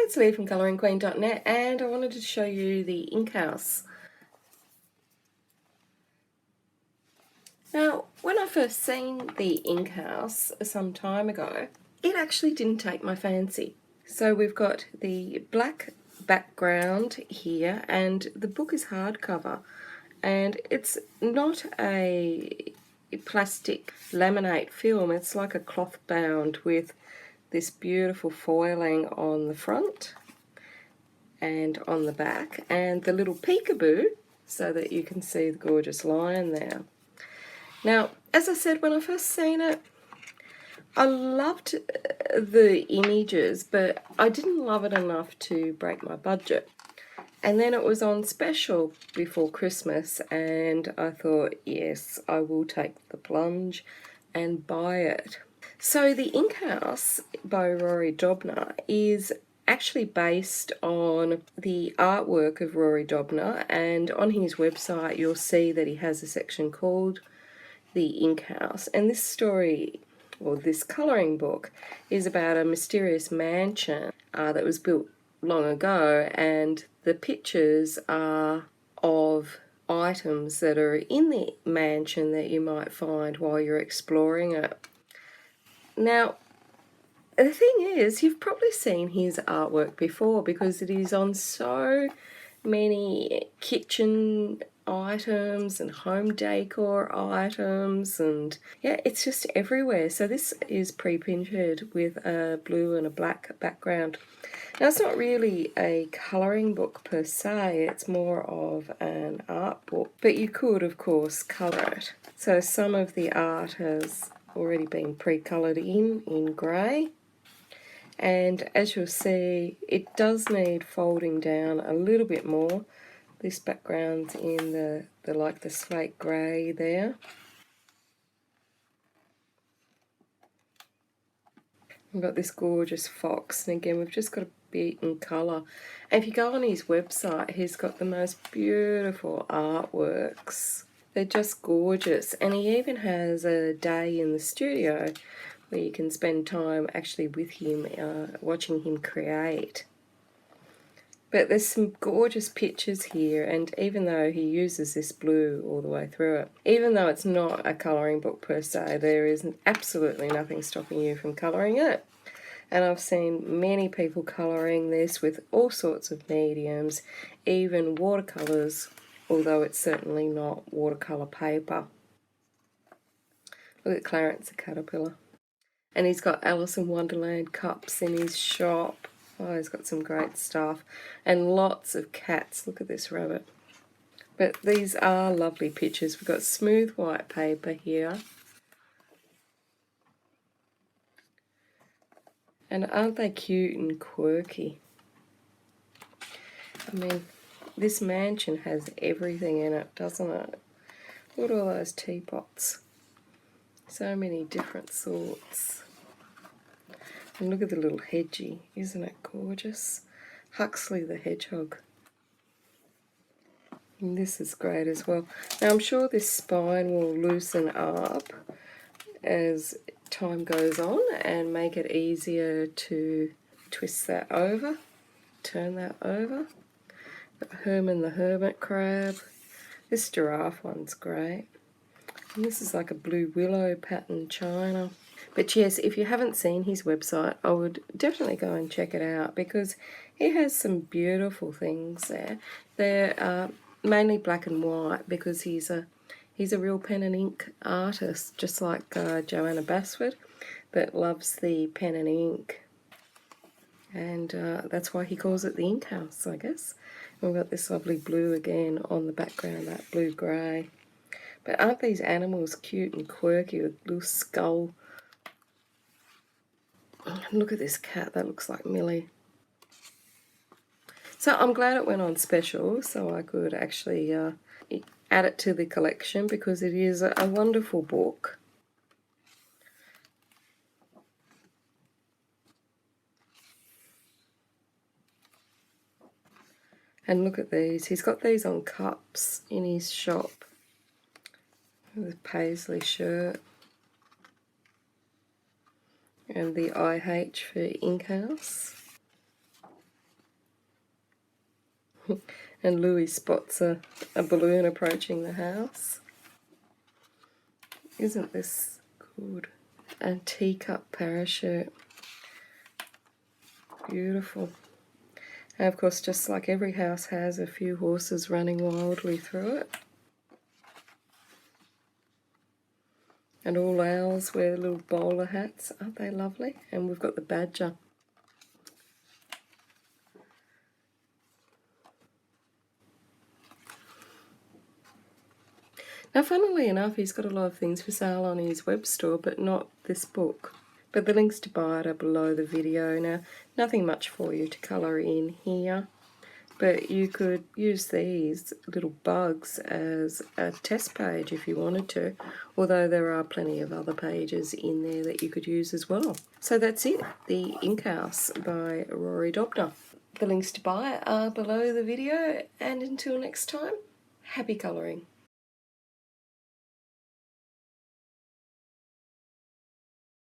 it's Lee from colouringqueen.net, and I wanted to show you the ink house. Now, when I first seen the ink house some time ago, it actually didn't take my fancy. So we've got the black background here, and the book is hardcover, and it's not a plastic laminate film, it's like a cloth bound with this beautiful foiling on the front and on the back, and the little peekaboo so that you can see the gorgeous lion there. Now, as I said, when I first seen it, I loved the images, but I didn't love it enough to break my budget. And then it was on special before Christmas, and I thought, yes, I will take the plunge and buy it. So the Ink House by Rory Dobner is actually based on the artwork of Rory Dobner, and on his website you'll see that he has a section called the Ink House. And this story, or this colouring book, is about a mysterious mansion that was built long ago, and the pictures are of items that are in the mansion that you might find while you're exploring it. Now, the thing is, you've probably seen his artwork before because it is on so many kitchen items and home decor items, and yeah, it's just everywhere. So this is pre-printed with a blue and a black background. Now, it's not really a colouring book per se, it's more of an art book, but you could of course colour it. So some of the art has already been pre-coloured in grey, and as you'll see, it does need folding down a little bit more. This background's in the like the slate grey there. We've got this gorgeous fox, and again we've just got a bit in colour. And if you go on his website, he's got the most beautiful artworks. They're just gorgeous, and he even has a day in the studio where you can spend time actually with him, watching him create. But there's some gorgeous pictures here, and even though he uses this blue all the way through it, even though it's not a colouring book per se, there is absolutely nothing stopping you from colouring it. And I've seen many people colouring this with all sorts of mediums, even watercolours, although it's certainly not watercolour paper. Look at Clarence the Caterpillar. And he's got Alice in Wonderland cups in his shop. Oh, he's got some great stuff. And lots of cats. Look at this rabbit. But these are lovely pictures. We've got smooth white paper here. And aren't they cute and quirky? I mean, this mansion has everything in it, doesn't it? Look at all those teapots. So many different sorts. And look at the little hedgie, isn't it gorgeous? Huxley the Hedgehog. And this is great as well. Now I'm sure this spine will loosen up as time goes on and make it easier to twist that over, turn that over. Got Herman the Hermit Crab. This giraffe one's great. And this is like a blue willow pattern china. But yes, if you haven't seen his website, I would definitely go and check it out because he has some beautiful things there. They're mainly black and white because he's a real pen and ink artist, just like Joanna Basford, that loves the pen and ink. And that's why he calls it the Ink House, I guess. We've got this lovely blue again on the background, that blue-grey. But aren't these animals cute and quirky with little skull? And look at this cat, that looks like Millie. So I'm glad it went on special so I could actually add it to the collection because it is a wonderful book. And look at these, he's got these on cups in his shop. With paisley shirt. And the IH for Ink House. And Louis spots a balloon approaching the house. Isn't this good? A teacup parachute. Beautiful. And of course, just like every house has, a few horses running wildly through it. And all owls wear little bowler hats. Aren't they lovely? And we've got the badger. Now, funnily enough, he's got a lot of things for sale on his web store, but not this book. But the links to buy it are below the video. Now, nothing much for you to colour in here, but you could use these little bugs as a test page if you wanted to, although there are plenty of other pages in there that you could use as well. So that's it, The Ink House by Rory Dobner. The links to buy are below the video, and until next time, happy colouring.